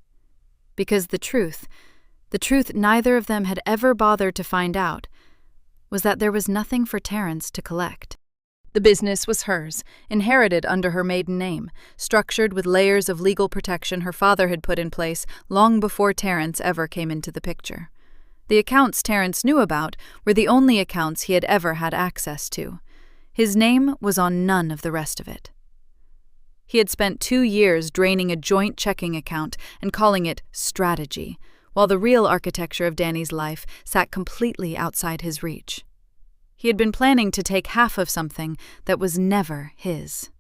A: Because the truth neither of them had ever bothered to find out, was that there was nothing for Terrence to collect. The business was hers, inherited under her maiden name, structured with layers of legal protection her father had put in place long before Terrence ever came into the picture. The accounts Terrence knew about were the only accounts he had ever had access to. His name was on none of the rest of it. He had spent 2 years draining a joint checking account and calling it strategy, while the real architecture of Danny's life sat completely outside his reach. He had been planning to take half of something that was never his.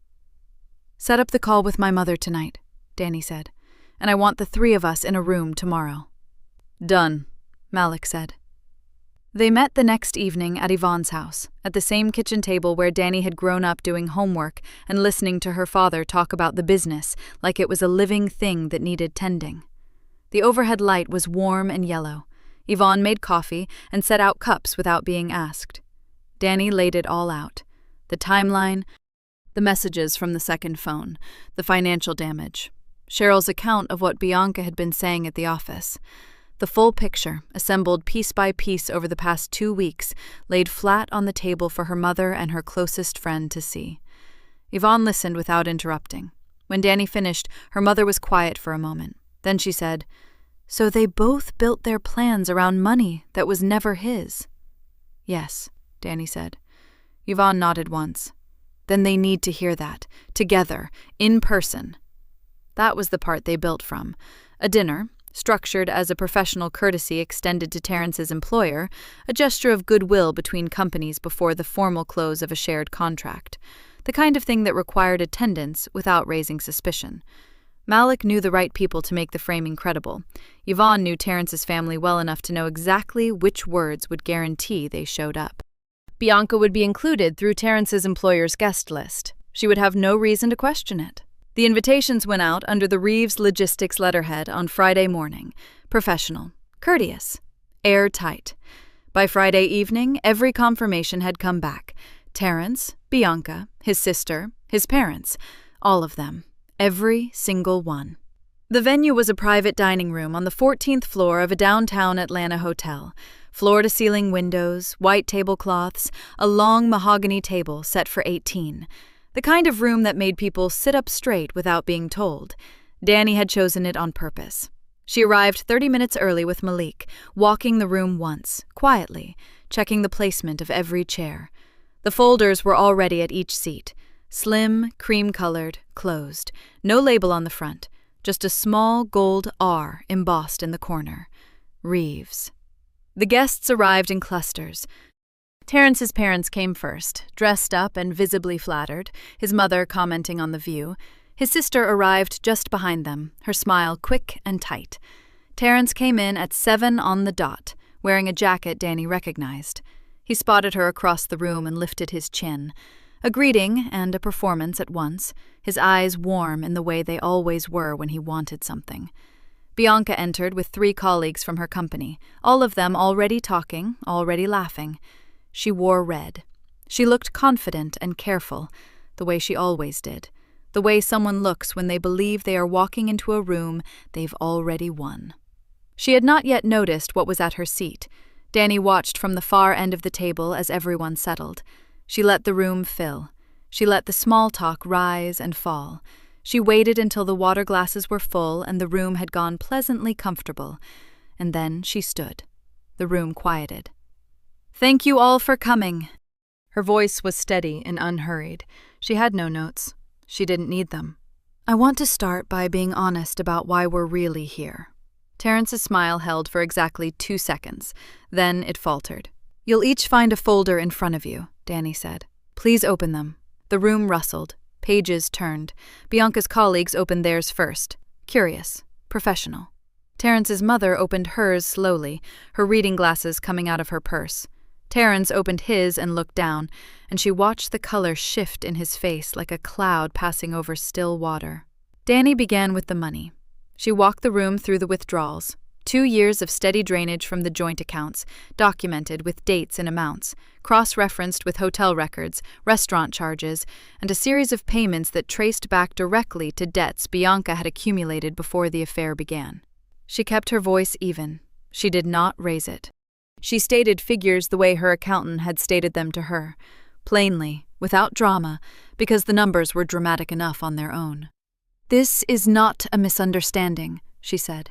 A: Set up the call with my mother tonight, Danny said, and I want the 3 of us in a room tomorrow. Done, Malik said. They met the next evening at Yvonne's house, at the same kitchen table where Danny had grown up doing homework and listening to her father talk about the business like it was a living thing that needed tending. The overhead light was warm and yellow. Yvonne made coffee and set out cups without being asked. Danny laid it all out. The timeline, the messages from the second phone, the financial damage, Cheryl's account of what Bianca had been saying at the office. The full picture, assembled piece by piece over the past 2 weeks, laid flat on the table for her mother and her closest friend to see. Yvonne listened without interrupting. When Danny finished, her mother was quiet for a moment. Then she said, So they both built their plans around money that was never his? Yes, Danny said. Yvonne nodded once. Then they need to hear that, together, in person. That was the part they built from. A dinner, structured as a professional courtesy extended to Terrence's employer, a gesture of goodwill between companies before the formal close of a shared contract. The kind of thing that required attendance without raising suspicion. Malik knew the right people to make the framing credible. Yvonne knew Terrence's family well enough to know exactly which words would guarantee they showed up. Bianca would be included through Terrence's employer's guest list. She would have no reason to question it. The invitations went out under the Reeves Logistics letterhead on Friday morning. Professional, courteous, airtight. By Friday evening, every confirmation had come back. Terrence, Bianca, his sister, his parents, all of them. Every single one. The venue was a private dining room on the 14th floor of a downtown Atlanta hotel. Floor-to-ceiling windows, white tablecloths, a long mahogany table set for 18. The kind of room that made people sit up straight without being told. Danny had chosen it on purpose. She arrived 30 minutes early with Malik, walking the room once, quietly, checking the placement of every chair. The folders were already at each seat. Slim, cream-colored, closed. No label on the front. Just a small gold R embossed in the corner. Reeves. The guests arrived in clusters. Terrence's parents came first, dressed up and visibly flattered, his mother commenting on the view. His sister arrived just behind them, her smile quick and tight. Terrence came in at 7 on the dot, wearing a jacket Danny recognized. He spotted her across the room and lifted his chin. A greeting and a performance at once, his eyes warm in the way they always were when he wanted something. Bianca entered with 3 colleagues from her company, all of them already talking, already laughing. She wore red. She looked confident and careful, the way she always did, the way someone looks when they believe they are walking into a room they've already won. She had not yet noticed what was at her seat. Danny watched from the far end of the table as everyone settled. She let the room fill. She let the small talk rise and fall. She waited until the water glasses were full and the room had gone pleasantly comfortable. And then she stood. The room quieted. "Thank you all for coming." Her voice was steady and unhurried. She had no notes. She didn't need them. I want to start by being honest about why we're really here. Terrence's smile held for exactly 2 seconds. Then it faltered. You'll each find a folder in front of you, Danny said. Please open them. The room rustled. Pages turned. Bianca's colleagues opened theirs first. Curious. Professional. Terrence's mother opened hers slowly, her reading glasses coming out of her purse. Terrence opened his and looked down, and she watched the color shift in his face like a cloud passing over still water. Danny began with the money. She walked the room through the withdrawals. 2 years of steady drainage from the joint accounts, documented with dates and amounts, cross-referenced with hotel records, restaurant charges, and a series of payments that traced back directly to debts Bianca had accumulated before the affair began. She kept her voice even. She did not raise it. She stated figures the way her accountant had stated them to her, plainly, without drama, because the numbers were dramatic enough on their own. This is not a misunderstanding, she said.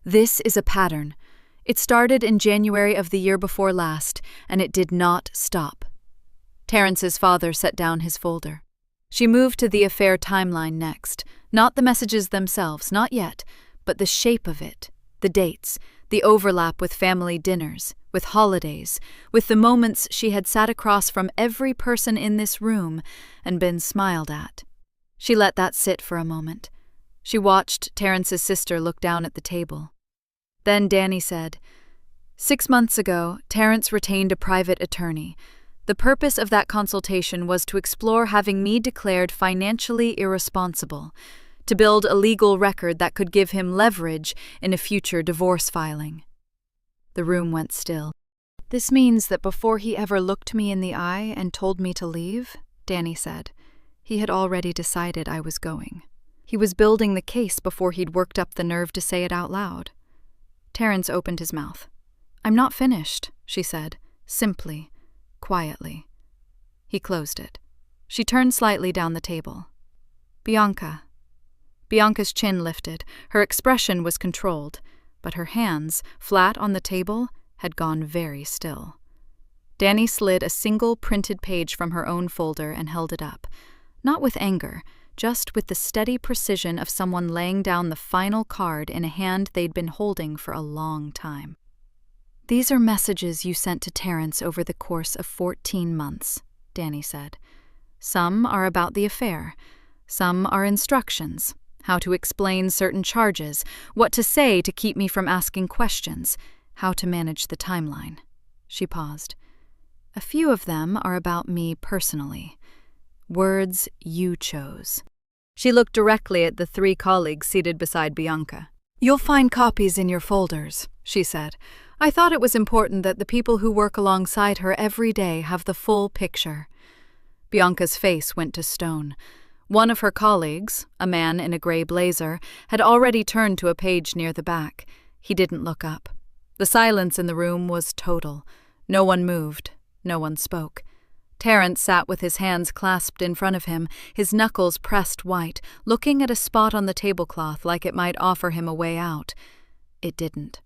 A: This is a pattern. It started in January of the year before last, and it did not stop. Terrence's father set down his folder. She moved to the affair timeline next, not the messages themselves, not yet, but the shape of it, the dates, the overlap with family dinners, with holidays, with the moments she had sat across from every person in this room and been smiled at. She let that sit for a moment. She watched Terrence's sister look down at the table. Then Danny said, 6 months ago, Terrence retained a private attorney. The purpose of that consultation was to explore having me declared financially irresponsible, to build a legal record that could give him leverage in a future divorce filing. The room went still. This means that before he ever looked me in the eye and told me to leave, Danny said, he had already decided I was going. He was building the case before he'd worked up the nerve to say it out loud. Terrence opened his mouth. I'm not finished, she said, simply, quietly. He closed it. She turned slightly down the table. Bianca. Bianca's chin lifted. Her expression was controlled, but her hands, flat on the table, had gone very still. Danny slid a single printed page from her own folder and held it up, not with anger, just with the steady precision of someone laying down the final card in a hand they'd been holding for a long time. These are messages you sent to Terrence over the course of 14 months, Danny said. Some are about the affair. Some are instructions, how to explain certain charges, what to say to keep me from asking questions, how to manage the timeline. She paused. A few of them are about me personally. Words you chose. She looked directly at the 3 colleagues seated beside Bianca. You'll find copies in your folders, she said. I thought it was important that the people who work alongside her every day have the full picture. Bianca's face went to stone. One of her colleagues, a man in a gray blazer, had already turned to a page near the back. He didn't look up. The silence in the room was total. No one moved. No one spoke. Terrence sat with his hands clasped in front of him, his knuckles pressed white, looking at a spot on the tablecloth like it might offer him a way out. It didn't.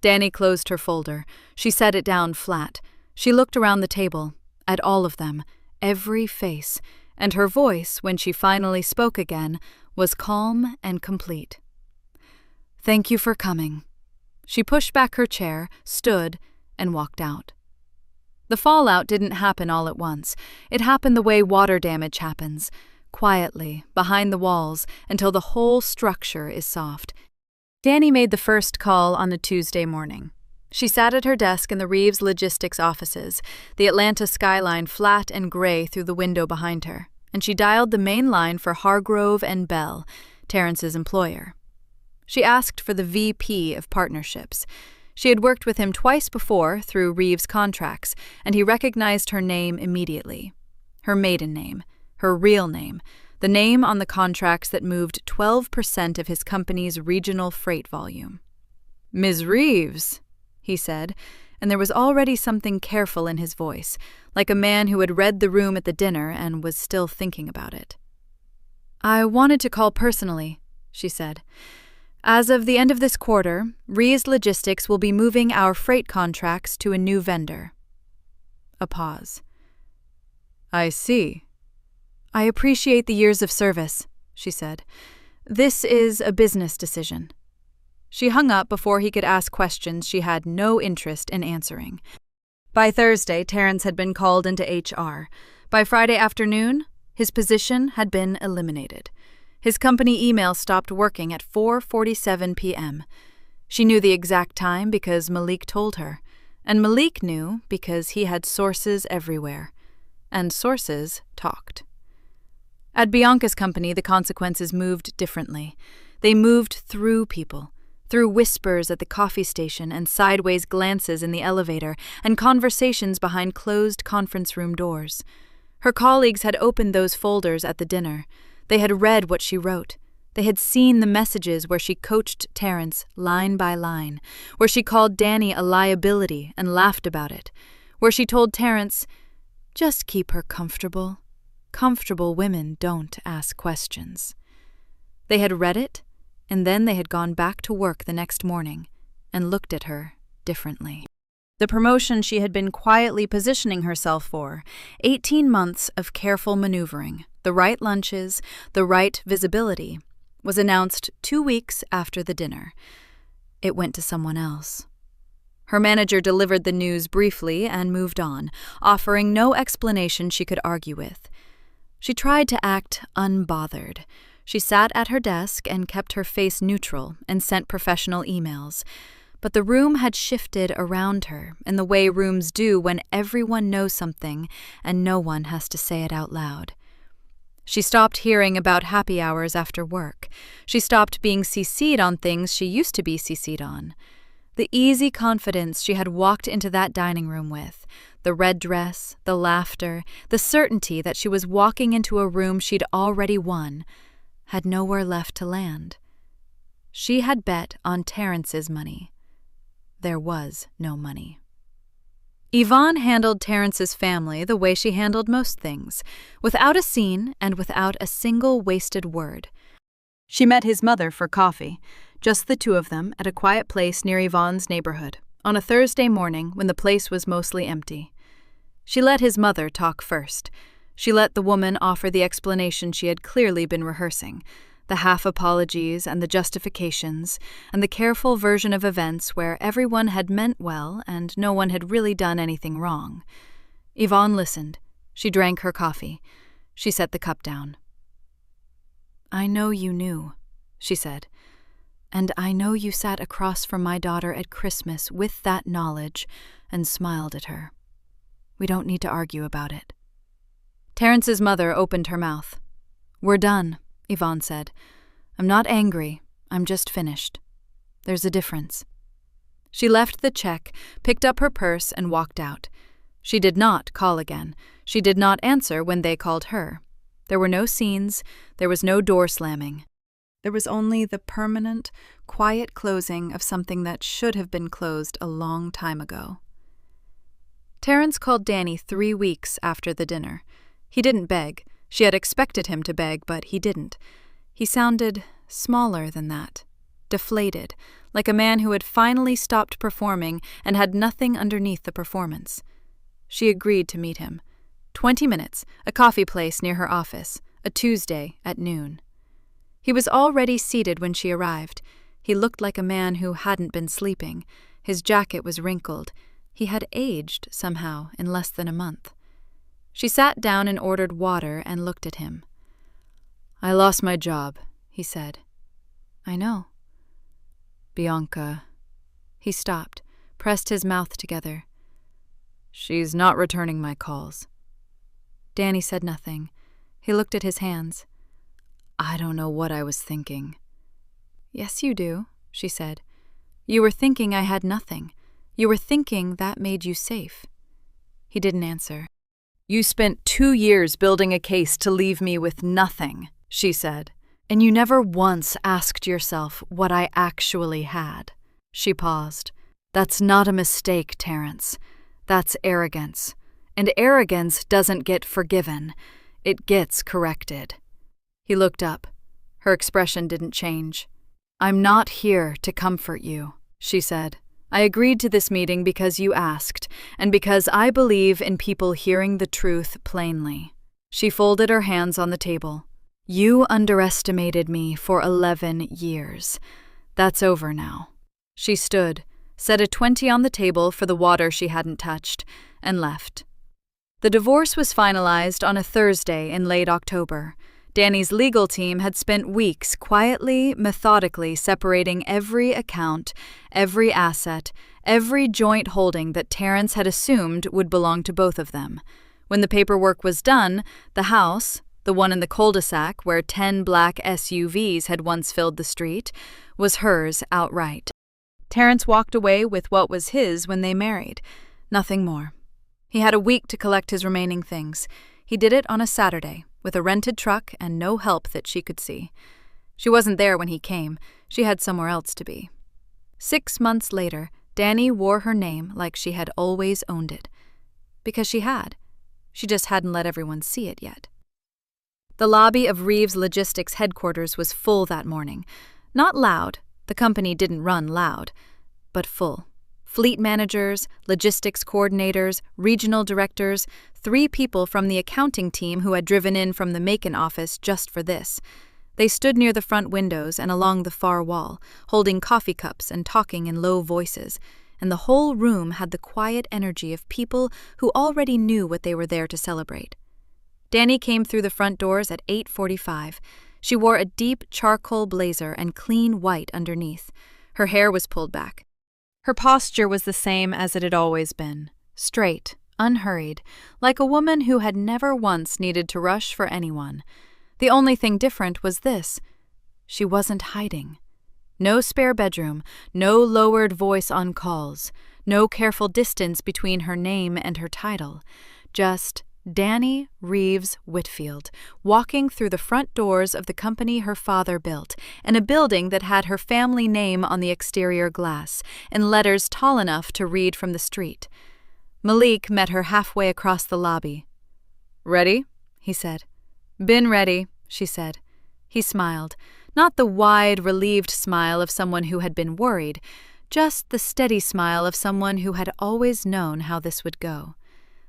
A: Danny closed her folder. She set it down flat. She looked around the table, at all of them, every face, and her voice, when she finally spoke again, was calm and complete. Thank you for coming. She pushed back her chair, stood, and walked out. The fallout didn't happen all at once. It happened the way water damage happens, quietly, behind the walls, until the whole structure is soft. Danny made the first call on a Tuesday morning. She sat at her desk in the Reeves Logistics offices, the Atlanta skyline flat and gray through the window behind her, and she dialed the main line for Hargrove and Bell, Terrence's employer. She asked for the VP of Partnerships. She had worked with him twice before through Reeves contracts, and he recognized her name immediately. Her maiden name, her real name, the name on the contracts that moved 12% of his company's regional freight volume. Ms. Reeves, he said, and there was already something careful in his voice, like a man who had read the room at the dinner and was still thinking about it. I wanted to call personally, she said. As of the end of this quarter, Reeves Logistics will be moving our freight contracts to a new vendor. A pause. I see. I appreciate the years of service, she said. This is a business decision. She hung up before he could ask questions she had no interest in answering. By Thursday, Terrence had been called into HR. By Friday afternoon, his position had been eliminated. His company email stopped working at 4:47 p.m. She knew the exact time because Malik told her, and Malik knew because he had sources everywhere. And sources talked. At Bianca's company, the consequences moved differently. They moved through people, through whispers at the coffee station and sideways glances in the elevator and conversations behind closed conference room doors. Her colleagues had opened those folders at the dinner. They had read what she wrote. They had seen the messages where she coached Terrence line by line, where she called Danny a liability and laughed about it, where she told Terrence, "Just keep her comfortable. Comfortable women don't ask questions." They had read it, and then they had gone back to work the next morning and looked at her differently. The promotion she had been quietly positioning herself for, 18 months of careful maneuvering, the right lunches, the right visibility, was announced 2 weeks after the dinner. It went to someone else. Her manager delivered the news briefly and moved on, offering no explanation she could argue with. She tried to act unbothered. She sat at her desk and kept her face neutral and sent professional emails. But the room had shifted around her in the way rooms do when everyone knows something and no one has to say it out loud. She stopped hearing about happy hours after work. She stopped being CC'd on things she used to be CC'd on. The easy confidence she had walked into that dining room with, the red dress, the laughter, the certainty that she was walking into a room she'd already won, had nowhere left to land. She had bet on Terrence's money. There was no money. Yvonne handled Terrence's family the way she handled most things, without a scene and without a single wasted word. She met his mother for coffee, just the two of them, at a quiet place near Yvonne's neighborhood, on a Thursday morning when the place was mostly empty. She let his mother talk first. She let the woman offer the explanation she had clearly been rehearsing, the half-apologies and the justifications, and the careful version of events where everyone had meant well and no one had really done anything wrong. Yvonne listened. She drank her coffee. She set the cup down. "I know you knew," she said, "and I know you sat across from my daughter at Christmas with that knowledge and smiled at her. We don't need to argue about it." Terrence's mother opened her mouth. "We're done," Yvonne said. "I'm not angry. I'm just finished. There's a difference." She left the check, picked up her purse, and walked out. She did not call again. She did not answer when they called her. There were no scenes. There was no door slamming. There was only the permanent, quiet closing of something that should have been closed a long time ago. Terrence called Danny 3 weeks after the dinner. He didn't beg. She had expected him to beg, but he didn't. He sounded smaller than that, deflated, like a man who had finally stopped performing and had nothing underneath the performance. She agreed to meet him. 20 minutes, a coffee place near her office, a Tuesday at noon. He was already seated when she arrived. He looked like a man who hadn't been sleeping. His jacket was wrinkled. He had aged, somehow, in less than a month. She sat down and ordered water and looked at him. "I lost my job," he said. "I know." "Bianca." He stopped, pressed his mouth together. "She's not returning my calls." Danny said nothing. He looked at his hands. "I don't know what I was thinking." "Yes, you do," she said. "You were thinking I had nothing. You were thinking that made you safe." He didn't answer. "You spent 2 years building a case to leave me with nothing," she said, "and you never once asked yourself what I actually had." She paused. "That's not a mistake, Terrence. That's arrogance. And arrogance doesn't get forgiven. It gets corrected." He looked up. Her expression didn't change. "I'm not here to comfort you," she said. I agreed to this meeting because you asked, and because I believe in people hearing the truth plainly." She folded her hands on the table. "You underestimated me for 11 years. That's over now." She stood, set a 20 on the table for the water she hadn't touched, and left. The divorce was finalized on a Thursday in late October. Danny's legal team had spent weeks quietly, methodically separating every account, every asset, every joint holding that Terrence had assumed would belong to both of them. When the paperwork was done, the house, the one in the cul-de-sac where 10 black SUVs had once filled the street, was hers outright. Terrence walked away with what was his when they married. Nothing more. He had a week to collect his remaining things. He did it on a Saturday, with a rented truck and no help that she could see. She wasn't there when he came. She had somewhere else to be. 6 months later, Danny wore her name like she had always owned it. Because she had. She just hadn't let everyone see it yet. The lobby of Reeves Logistics headquarters was full that morning. Not loud. The company didn't run loud. But full. Fleet managers, logistics coordinators, regional directors, 3 people from the accounting team who had driven in from the Macon office just for this. They stood near the front windows and along the far wall, holding coffee cups and talking in low voices, and the whole room had the quiet energy of people who already knew what they were there to celebrate. Danny came through the front doors at 8:45. She wore a deep charcoal blazer and clean white underneath. Her hair was pulled back. Her posture was the same as it had always been, straight, unhurried, like a woman who had never once needed to rush for anyone. The only thing different was this: she wasn't hiding. No spare bedroom, no lowered voice on calls, no careful distance between her name and her title. Just Danny Reeves Whitfield, walking through the front doors of the company her father built, in a building that had her family name on the exterior glass, in letters tall enough to read from the street. Malik met her halfway across the lobby. "Ready?" he said. "Been ready," she said. He smiled, not the wide, relieved smile of someone who had been worried, just the steady smile of someone who had always known how this would go.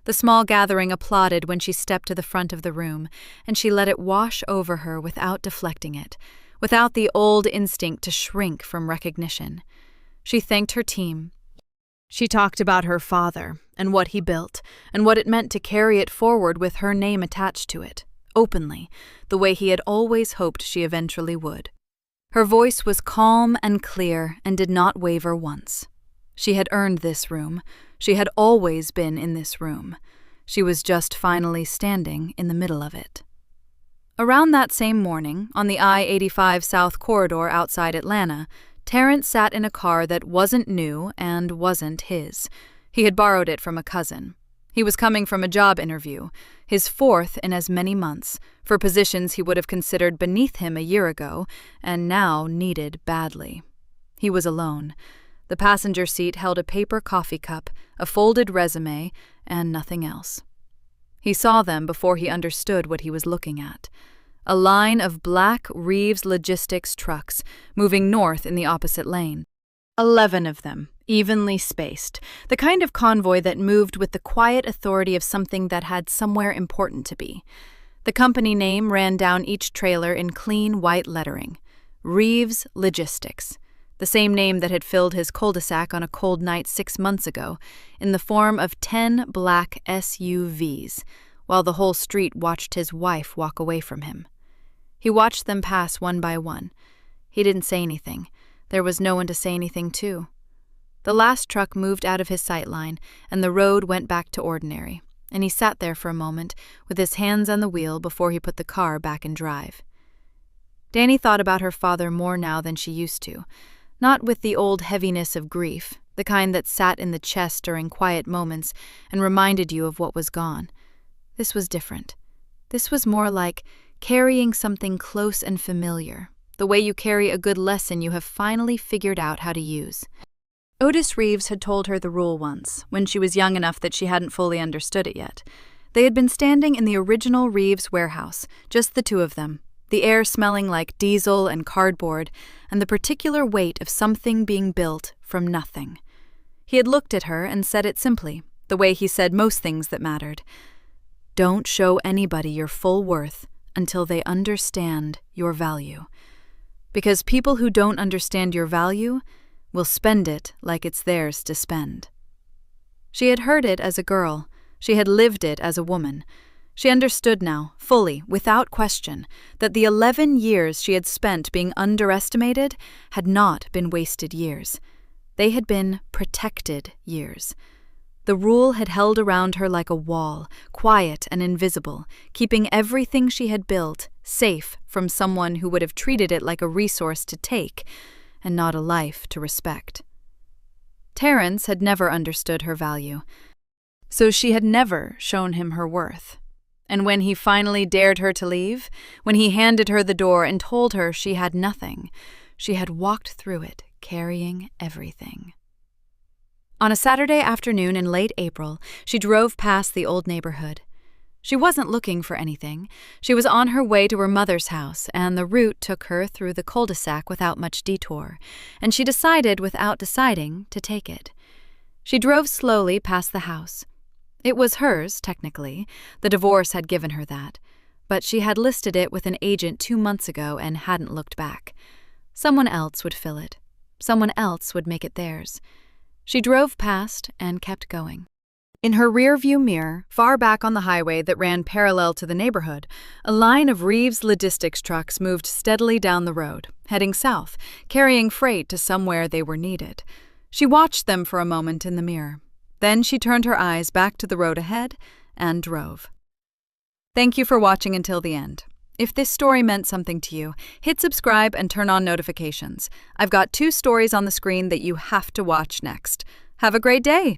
A: The small gathering applauded when she stepped to the front of the room, and she let it wash over her without deflecting it, without the old instinct to shrink from recognition. She thanked her team. She talked about her father and what he built, and what it meant to carry it forward with her name attached to it, openly, the way he had always hoped she eventually would. Her voice was calm and clear and did not waver once. She had earned this room. She had always been in this room. She was just finally standing in the middle of it. Around that same morning, on the I-85 South Corridor outside Atlanta, Terrence sat in a car that wasn't new and wasn't his. He had borrowed it from a cousin. He was coming from a job interview, his 4th in as many months, for positions he would have considered beneath him a year ago and now needed badly. He was alone. The passenger seat held a paper coffee cup, a folded resume, and nothing else. He saw them before he understood what he was looking at. A line of black Reeves Logistics trucks moving north in the opposite lane. 11 of them, evenly spaced, the kind of convoy that moved with the quiet authority of something that had somewhere important to be. The company name ran down each trailer in clean white lettering: Reeves Logistics. The same name that had filled his cul-de-sac on a cold night 6 months ago, in the form of 10 black SUVs, while the whole street watched his wife walk away from him. He watched them pass one by one. He didn't say anything. There was no one to say anything to. The last truck moved out of his sight line, and the road went back to ordinary, and he sat there for a moment, with his hands on the wheel before he put the car back in drive. Danny thought about her father more now than she used to. Not with the old heaviness of grief, the kind that sat in the chest during quiet moments and reminded you of what was gone. This was different. This was more like carrying something close and familiar, the way you carry a good lesson you have finally figured out how to use. Otis Reeves had told her the rule once, when she was young enough that she hadn't fully understood it yet. They had been standing in the original Reeves warehouse, just the two of them, the air smelling like diesel and cardboard, and the particular weight of something being built from nothing. He had looked at her and said it simply, the way he said most things that mattered. Don't show anybody your full worth until they understand your value. Because people who don't understand your value will spend it like it's theirs to spend. She had heard it as a girl. She had lived it as a woman. She understood now, fully, without question, that the 11 years she had spent being underestimated had not been wasted years. They had been protected years. The rule had held around her like a wall, quiet and invisible, keeping everything she had built safe from someone who would have treated it like a resource to take and not a life to respect. Terrence had never understood her value, so she had never shown him her worth. And when he finally dared her to leave, when he handed her the door and told her she had nothing, she had walked through it, carrying everything. On a Saturday afternoon in late April, she drove past the old neighborhood. She wasn't looking for anything. She was on her way to her mother's house, and the route took her through the cul-de-sac without much detour, and she decided without deciding to take it. She drove slowly past the house. It was hers, technically. The divorce had given her that. But she had listed it with an agent 2 months ago and hadn't looked back. Someone else would fill it. Someone else would make it theirs. She drove past and kept going. In her rearview mirror, far back on the highway that ran parallel to the neighborhood, a line of Reeves logistics trucks moved steadily down the road, heading south, carrying freight to somewhere they were needed. She watched them for a moment in the mirror. Then she turned her eyes back to the road ahead and drove. Thank you for watching until the end. If this story meant something to you, hit subscribe and turn on notifications. I've got 2 stories on the screen that you have to watch next. Have a great day!